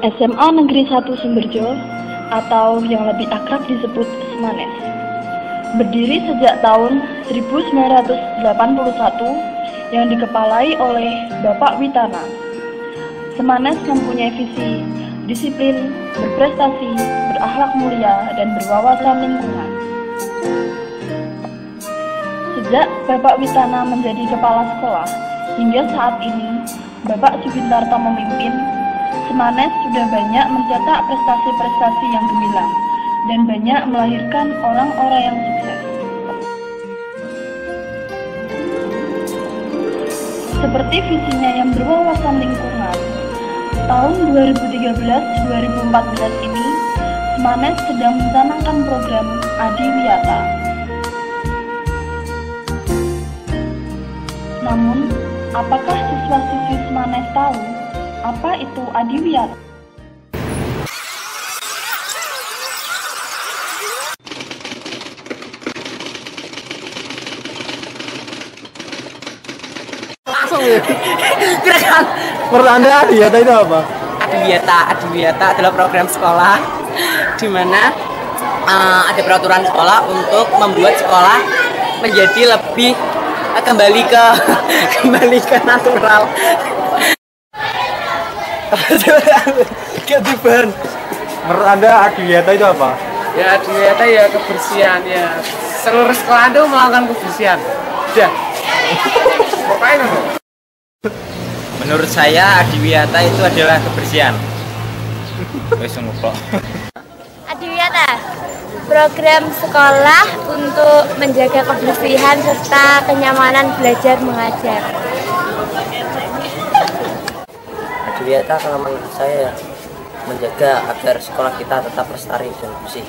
SMA Negeri 1 Sumberjo atau yang lebih akrab disebut Semanes. Berdiri sejak tahun 1981 yang dikepalai oleh Bapak Witana. Semanes mempunyai visi, disiplin, berprestasi, berakhlak mulia, dan berwawasan lingkungan. Sejak Bapak Witana menjadi kepala sekolah, hingga saat ini Bapak Subintarto memimpin, Semanes sudah banyak mencetak prestasi-prestasi yang gemilang dan banyak melahirkan orang-orang yang sukses. Seperti visinya yang berwawasan lingkungan, tahun 2013-2014 ini, Semanes sedang mencanangkan program Adiwiyata. Namun, apakah siswa-siswi Semanes tahu apa itu Adiwiyata? Langsung ya. Kira-kira menurut Anda Adiwiyata itu apa? Adiwiyata adalah program sekolah di mana ada peraturan sekolah untuk membuat sekolah menjadi lebih kembali ke natural. Ketiban. Menurut Anda Adiwiyata itu apa? Ya Adiwiyata ya kebersihan ya. Seluruh sekolah itu melakukan kebersihan. Udah. Pokoknya. Menurut saya Adiwiyata itu adalah kebersihan. Wes ngopo. Adiwiyata, program sekolah untuk menjaga kebersihan serta kenyamanan belajar mengajar. Adiwiyata kalau menurut saya menjaga agar sekolah kita tetap lestari dan bersih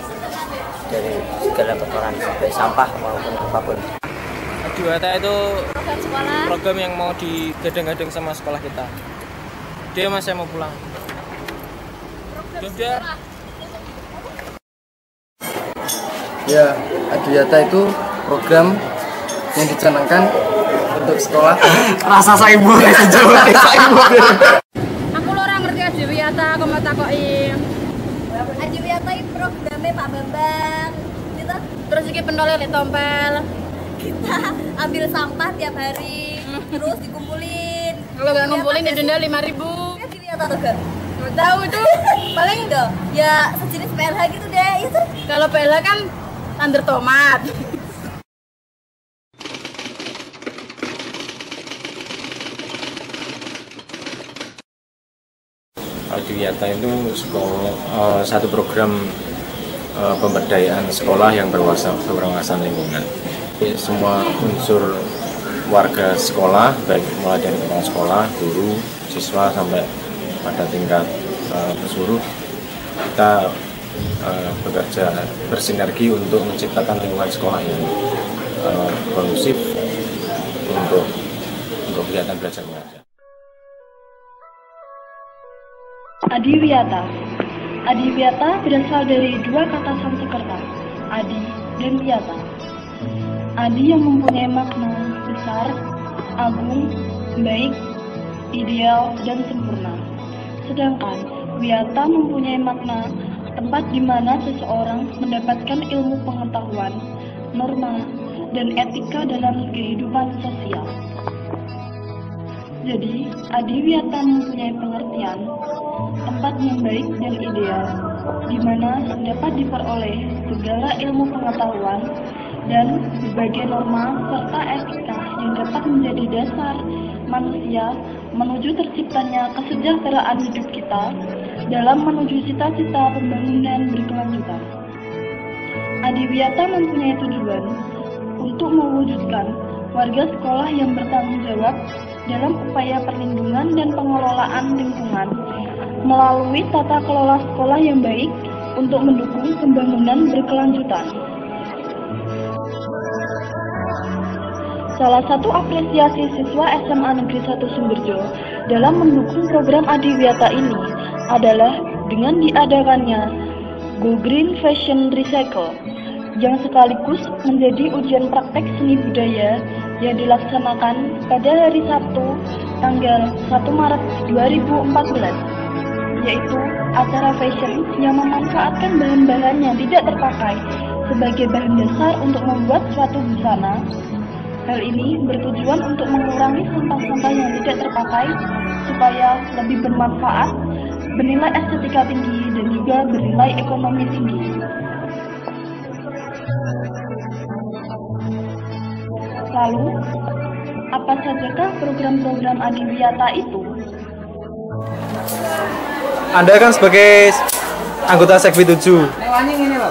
dari segala kotoran baik sampah maupun apapun. Adiwiyata itu program yang mau digadang-gadang sama sekolah kita. Dia masih mau pulang. Sudah. Ya, Adiwiyata itu program yang dicanangkan untuk sekolah. Rasa saya ibu, Aku ora ngerti Adiwiyata, aku mau takoki. Adiwiyata itu programnya Pak Bambang. Kita Terus iki pentole lek tompel. kita ambil sampah tiap hari, terus dikumpulin. Kalau nggak ngumpulin didenda 5.000. Adiwiyata tuh gak? Nggak tahu itu. Paling enggak, ya sejenis PLH gitu deh. Itu Kalau PLH kan tandur tomat. Adiwiyata itu satu program pemberdayaan sekolah yang berwawasan lingkungan. Semua unsur warga sekolah, baik mulai dari kepala sekolah, guru, siswa sampai pada tingkat pesuruh, kita bekerja bersinergi untuk menciptakan lingkungan sekolah yang kondusif untuk kegiatan belajar mengajar. Adiwiyata. Adiwiyata berasal dari dua kata Sanskerta, adi dan wiyata. Adi yang mempunyai makna besar, agung, baik, ideal, dan sempurna. Sedangkan wiyata mempunyai makna tempat di mana seseorang mendapatkan ilmu pengetahuan, norma, dan etika dalam kehidupan sosial. Jadi, Adiwiyata mempunyai pengertian tempat yang baik dan ideal, di mana dapat diperoleh segala ilmu pengetahuan dan berbagai norma serta etika yang dapat menjadi dasar manusia menuju terciptanya kesejahteraan hidup kita dalam menuju cita-cita pembangunan berkelanjutan. Adiwiyata mempunyai tujuan untuk mewujudkan warga sekolah yang bertanggung jawab dalam upaya perlindungan dan pengelolaan lingkungan melalui tata kelola sekolah yang baik untuk mendukung pembangunan berkelanjutan. Salah satu apresiasi siswa SMA Negeri 1 Sumberjo dalam mendukung program Adiwiyata ini adalah dengan diadakannya Go Green Fashion Recycle yang sekaligus menjadi ujian praktek seni budaya yang dilaksanakan pada hari Sabtu tanggal 1 Maret 2014, yaitu acara fashion yang memanfaatkan bahan-bahan yang tidak terpakai sebagai bahan dasar untuk membuat suatu busana. Hal ini bertujuan untuk mengurangi sampah-sampah yang tidak terpakai supaya lebih bermanfaat, bernilai estetika tinggi, dan juga bernilai ekonomi tinggi. Lalu, apa sajakah program-program Adiwiyata itu? Anda kan sebagai anggota Sekvi 7,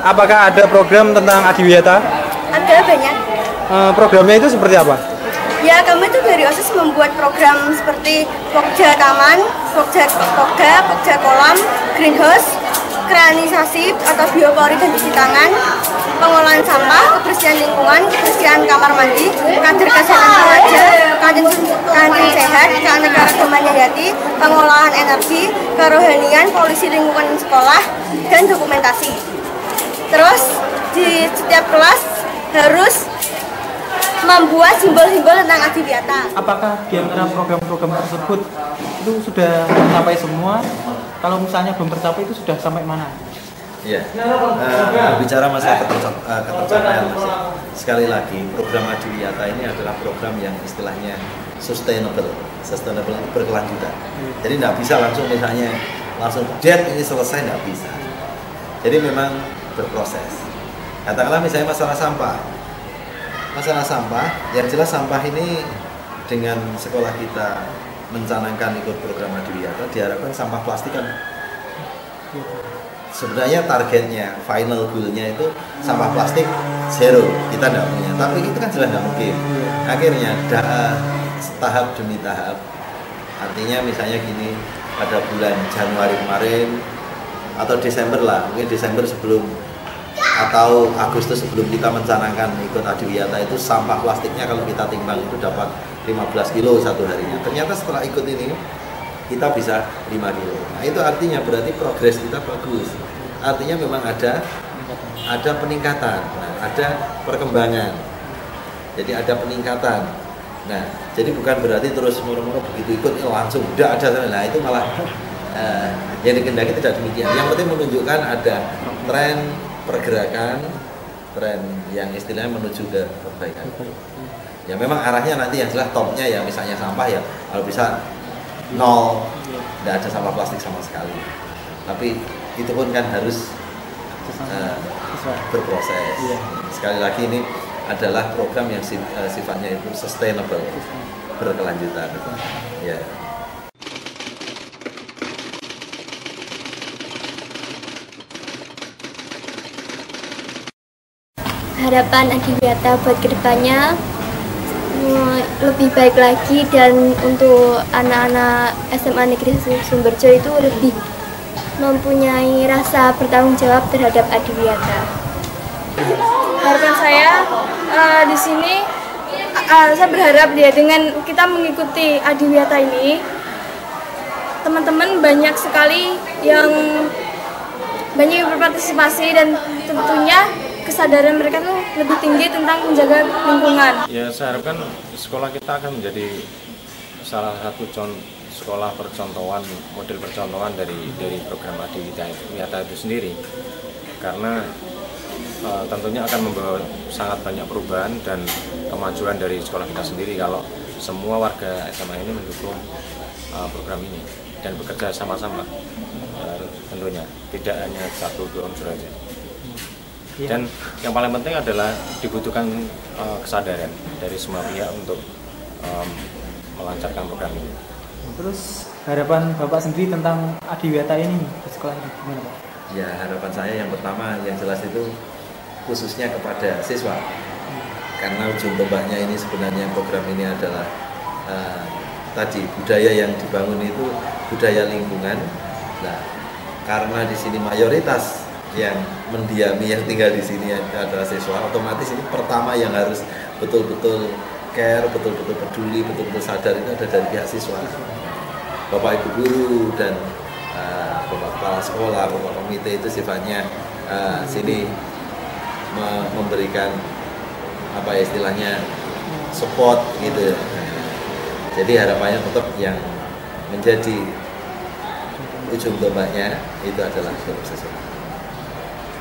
apakah ada program tentang Adiwiyata? Ada banyak. Programnya itu seperti apa? Ya, kami itu dari OSIS membuat program seperti Pokja Taman, Pokja Toga, Pokja Kolam, Greenhouse, kreanisasi atau biopori dan cuci tangan, pengolahan sampah, kebersihan lingkungan, kebersihan kamar mandi, kader kesehatan remaja, kantin sehat, keanekaragaman hayati, pengolahan energi, kerohanian, polisi lingkungan sekolah, dan dokumentasi. Terus di setiap kelas harus membuat simbol-simbol tentang Adiwiyata. Apakah di antara program-program tersebut itu sudah tercapai semua? Kalau misalnya belum tercapai itu sudah sampai mana? Ya, bicara masalah ketercapaian, sekali lagi program Adiwiyata ini adalah program yang istilahnya sustainable berkelanjutan. Jadi tidak bisa langsung misalnya langsung ini selesai, tidak bisa. Jadi memang berproses. Katakanlah misalnya masalah sampah, yang jelas sampah ini dengan sekolah kita mencanangkan ikut program Adiwiyata diharapkan sampah plastik kan sebenarnya targetnya, final goal-nya itu sampah plastik zero, kita tidak punya, tapi itu kan jelas tidak mungkin. Akhirnya tahap demi tahap, artinya misalnya gini, pada bulan Januari kemarin atau Desember lah, mungkin Desember sebelum atau Agustus sebelum kita mencanangkan ikut Adiwiyata itu sampah plastiknya kalau kita timbang itu dapat 15 kilo satu harinya. Ternyata setelah ikut ini kita bisa 5 kilo. Nah itu artinya berarti progres kita bagus. Artinya memang ada peningkatan, nah, ada perkembangan. Jadi ada peningkatan. Nah jadi bukan berarti terus murmur begitu ikut langsung udah ada. Nah itu malah yang dikendaki tidak demikian. Yang penting menunjukkan ada tren pergerakan, tren yang istilahnya menuju ke perbaikan. Ya memang arahnya nanti yang jelas topnya ya misalnya sampah ya kalau bisa nol, tidak ada sampah plastik sama sekali. Tapi itu pun kan harus berproses. Sekali lagi ini adalah program yang sifatnya itu sustainable, berkelanjutan. Ya. Harapan Adiwiyata buat kedepannya lebih baik lagi, dan untuk anak-anak SMA Negeri Sumberjo itu lebih mempunyai rasa bertanggung jawab terhadap Adiwiyata. Harapan saya di sini, saya berharap ya dengan kita mengikuti Adiwiyata ini, teman-teman banyak sekali yang berpartisipasi dan tentunya kesadaran mereka tuh lebih tinggi tentang menjaga lingkungan. Ya saya harapkan sekolah kita akan menjadi salah satu sekolah percontohan, model percontohan dari program Adiwiyata itu sendiri, karena tentunya akan membawa sangat banyak perubahan dan kemajuan dari sekolah kita sendiri kalau semua warga SMA ini mendukung program ini dan bekerja sama-sama, tentunya tidak hanya satu dua unsur saja. Dan yang paling penting adalah dibutuhkan kesadaran dari semua pihak untuk melancarkan program ini. Terus harapan Bapak sendiri tentang Adiwiyata ini di sekolah ini gimana Pak? Ya harapan saya yang pertama yang jelas itu khususnya kepada siswa, karena ujung tombaknya ini sebenarnya program ini adalah tadi budaya yang dibangun itu budaya lingkungan. Nah karena di sini mayoritas yang mendiami, yang tinggal di sini adalah siswa, otomatis ini pertama yang harus betul-betul care, betul-betul peduli, betul-betul sadar itu ada dari pihak siswa, Bapak Ibu guru dan Bapak Kepala Sekolah, Bapak Komite itu sifatnya sini memberikan apa istilahnya support gitu. Jadi harapannya tetap yang menjadi ujung tombaknya itu adalah guru siswa.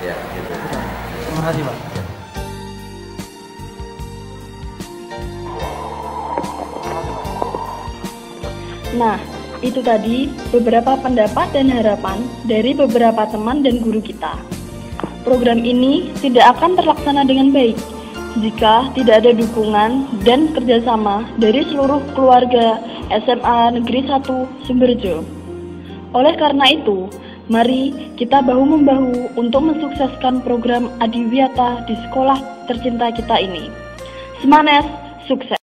Ya, gitu. Terima kasih, Pak. Nah, itu tadi beberapa pendapat dan harapan dari beberapa teman dan guru kita. Program ini tidak akan terlaksana dengan baik jika tidak ada dukungan dan kerjasama dari seluruh keluarga SMA Negeri 1 Sumberjo. Oleh karena itu, mari kita bahu-membahu untuk mensukseskan program Adiwiyata di sekolah tercinta kita ini. Semangat, sukses!